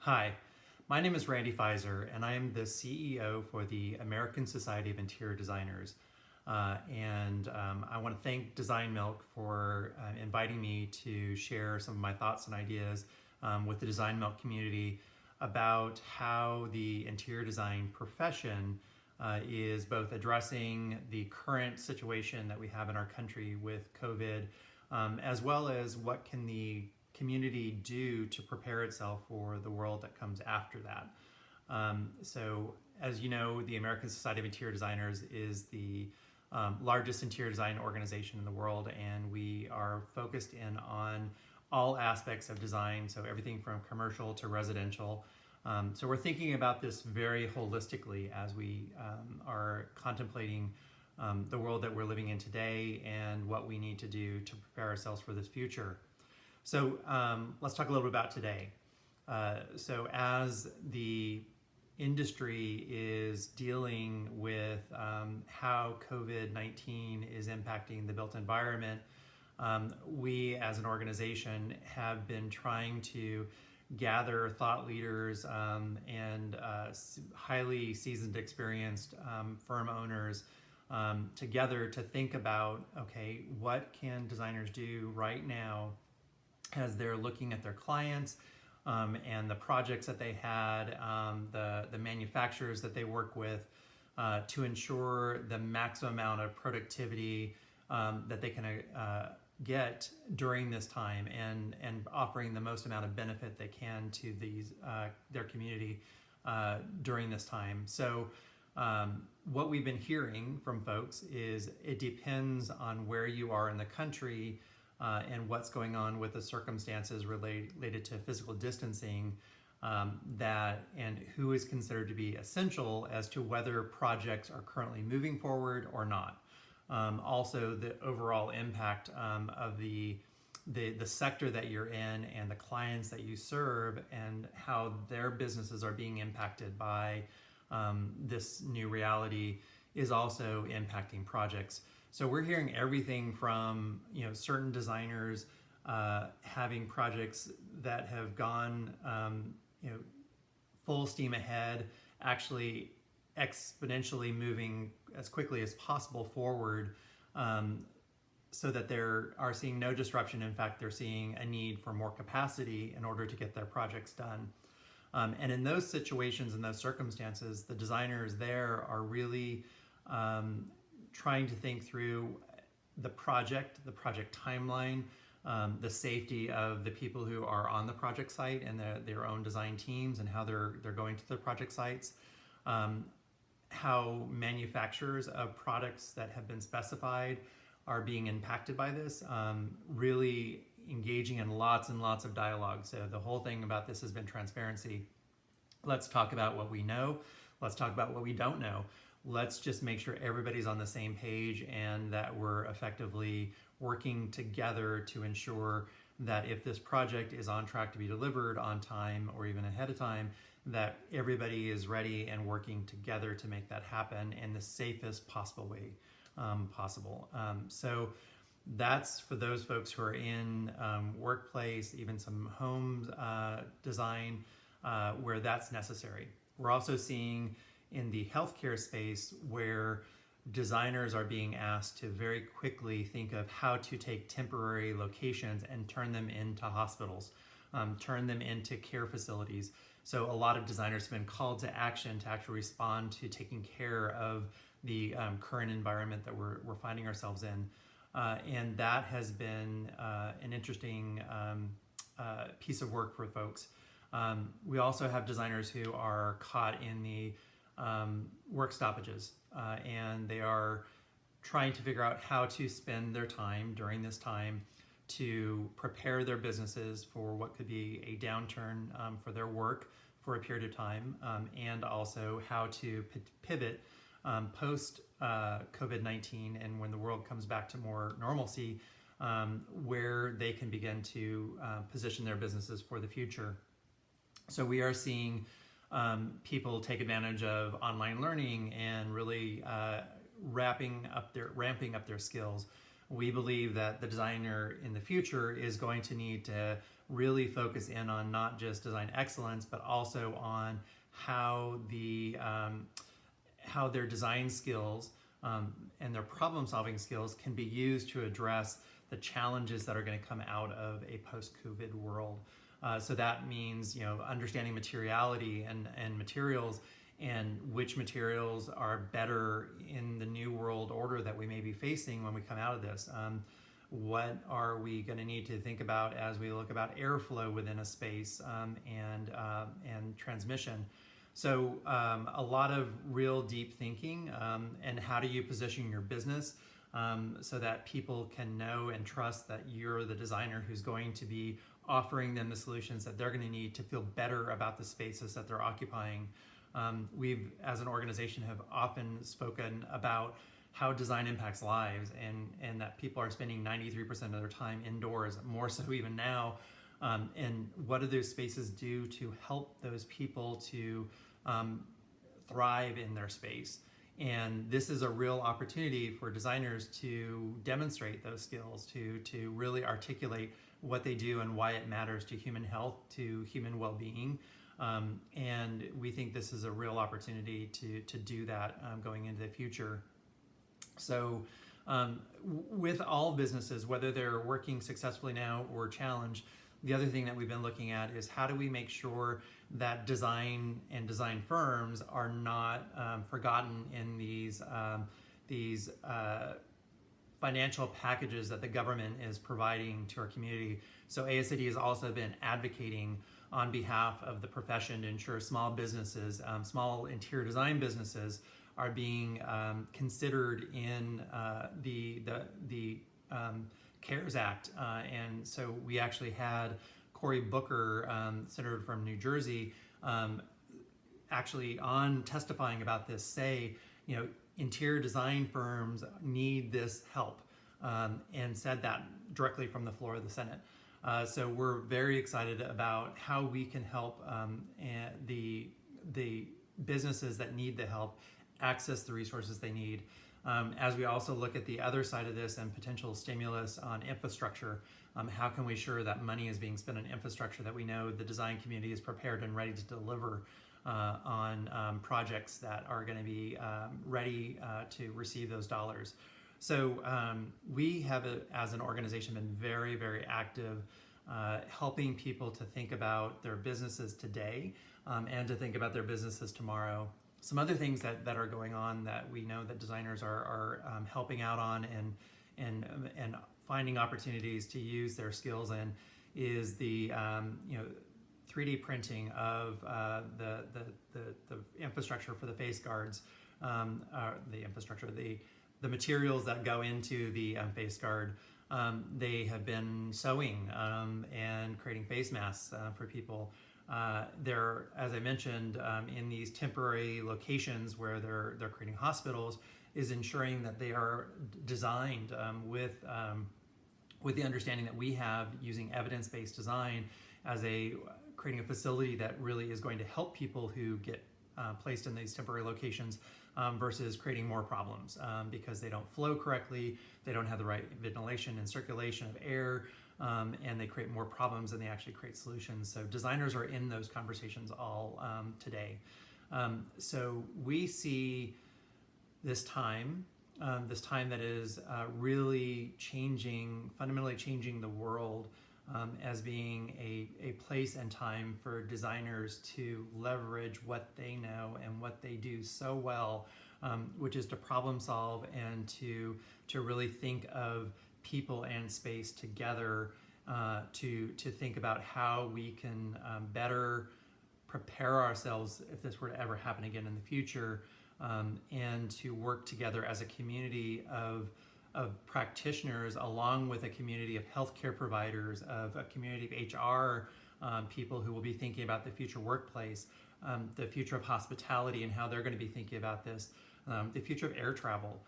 Hi, my name is Randy Fiser, and I am the CEO for the American Society of Interior Designers. I want to thank Design Milk for inviting me to share some of my thoughts and ideas with the Design Milk community about how the interior design profession is both addressing the current situation that we have in our country with COVID, as well as what can the community do to prepare itself for the world that comes after that. As you know, the American Society of Interior Designers is the largest interior design organization in the world, and we are focused in on all aspects of design, so everything from commercial to residential. So we're thinking about this very holistically as we are contemplating the world that we're living in today and what we need to do to prepare ourselves for this future. So let's talk a little bit about today. So as the industry is dealing with how COVID-19 is impacting the built environment, we as an organization have been trying to gather thought leaders and highly seasoned, experienced firm owners together to think about, okay, what can designers do right now as they're looking at their clients and the projects that they had, the manufacturers that they work with, to ensure the maximum amount of productivity that they can get during this time, and offering the most amount of benefit they can to their community during this time. So what we've been hearing from folks is it depends on where you are in the country and what's going on with the circumstances related to physical distancing, and who is considered to be essential as to whether projects are currently moving forward or not. Also, the overall impact of the sector that you're in and the clients that you serve, and how their businesses are being impacted by this new reality is also impacting projects. So we're hearing everything from certain designers having projects that have gone full steam ahead, actually exponentially moving as quickly as possible forward, so that they are seeing no disruption. In fact, they're seeing a need for more capacity in order to get their projects done. And in those situations, in those circumstances, the designers there are really trying to think through the project timeline, the safety of the people who are on the project site and their own design teams, and how they're going to the project sites, how manufacturers of products that have been specified are being impacted by this, really engaging in lots and lots of dialogue. So the whole thing about this has been transparency. Let's talk about what we know. Let's talk about what we don't know. Let's just make sure everybody's on the same page and that we're effectively working together to ensure that if this project is on track to be delivered on time or even ahead of time, that everybody is ready and working together to make that happen in the safest possible way possible. So that's for those folks who are in workplace, even some home design where that's necessary. We're also seeing in the healthcare space where designers are being asked to very quickly think of how to take temporary locations and turn them into hospitals, turn them into care facilities. So a lot of designers have been called to action to actually respond to taking care of the current environment that we're finding ourselves in. And that has been an interesting piece of work for folks. We also have designers who are caught in the work stoppages, and they are trying to figure out how to spend their time during this time to prepare their businesses for what could be a downturn for their work for a period of time, and also how to pivot post COVID-19, and when the world comes back to more normalcy, where they can begin to position their businesses for the future. So we are seeing people take advantage of online learning and really ramping up their skills. We believe that the designer in the future is going to need to really focus in on not just design excellence, but also on how how their design skills and their problem-solving skills can be used to address the challenges that are going to come out of a post-COVID world. So that means, understanding materiality and materials, and which materials are better in the new world order that we may be facing when we come out of this. What are we going to need to think about as we look about airflow within a space and transmission? So a lot of real deep thinking, and how do you position your business so that people can know and trust that you're the designer who's going to be offering them the solutions that they're going to need to feel better about the spaces that they're occupying. We've, as an organization, have often spoken about how design impacts lives, and that people are spending 93% of their time indoors, more so even now. And what do those spaces do to help those people to thrive in their space? And this is a real opportunity for designers to demonstrate those skills, to really articulate what they do and why it matters to human health, to human well-being. And we think this is a real opportunity to do that going into the future. So with all businesses, whether they're working successfully now or challenged, the other thing that we've been looking at is how do we make sure that design and design firms are not forgotten in these financial packages that the government is providing to our community. So ASID has also been advocating on behalf of the profession to ensure small businesses, small interior design businesses, are being considered in the CARES Act. And so we actually had Cory Booker, senator from New Jersey, actually on testifying about this, say, interior design firms need this help, and said that directly from the floor of the Senate. So we're very excited about how we can help the businesses that need the help access the resources they need. As we also look at the other side of this and potential stimulus on infrastructure, how can we ensure that money is being spent on infrastructure that we know the design community is prepared and ready to deliver on projects that are going to be ready to receive those dollars. So we have, as an organization, been very, very active helping people to think about their businesses today and to think about their businesses tomorrow. Some other things that are going on that we know that designers are helping out on and finding opportunities to use their skills in is the 3D printing of the infrastructure for the face guards, the materials that go into the face guard. They have been sewing and creating face masks for people. They're, as I mentioned, in these temporary locations where they're creating hospitals, is ensuring that they are designed with the understanding that we have using evidence-based design as creating a facility that really is going to help people who get placed in these temporary locations versus creating more problems because they don't flow correctly, they don't have the right ventilation and circulation of air, and they create more problems than they actually create solutions. So designers are in those conversations all today. So we see this time that is really fundamentally changing the world as being a place and time for designers to leverage what they know and what they do so well, which is to problem solve and to really think of people and space together, to think about how we can better prepare ourselves if this were to ever happen again in the future, and to work together as a community of practitioners, along with a community of healthcare providers, of a community of HR people who will be thinking about the future workplace, the future of hospitality and how they're going to be thinking about this, the future of air travel.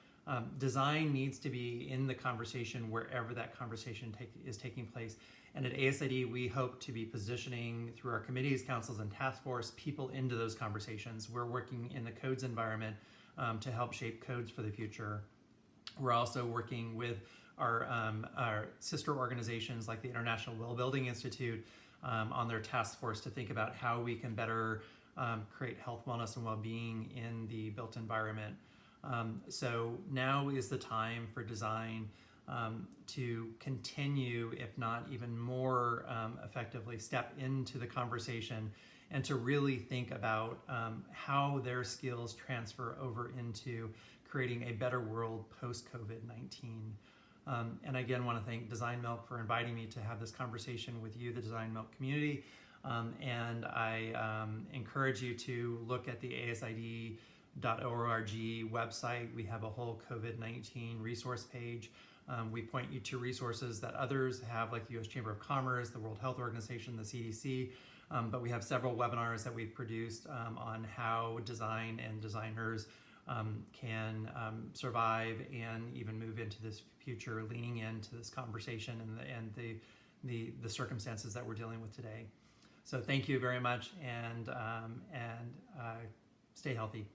Design needs to be in the conversation wherever that conversation is taking place. And at ASID, we hope to be positioning through our committees, councils, and task force people into those conversations. We're working in the codes environment to help shape codes for the future. We're also working with our sister organizations like the International Well Building Institute on their task force to think about how we can better create health, wellness, and well-being in the built environment. So now is the time for design to continue, if not even more effectively, step into the conversation and to really think about how their skills transfer over into creating a better world post-COVID-19. And again, want to thank Design Milk for inviting me to have this conversation with you, the Design Milk community. And I encourage you to look at the ASID.org website. We have a whole COVID-19 resource page. We point you to resources that others have, like the U.S. Chamber of Commerce, the World Health Organization, the CDC, but we have several webinars that we've produced on how design and designers can survive and even move into this future, leaning into this conversation and the circumstances that we're dealing with today. So thank you very much, and stay healthy.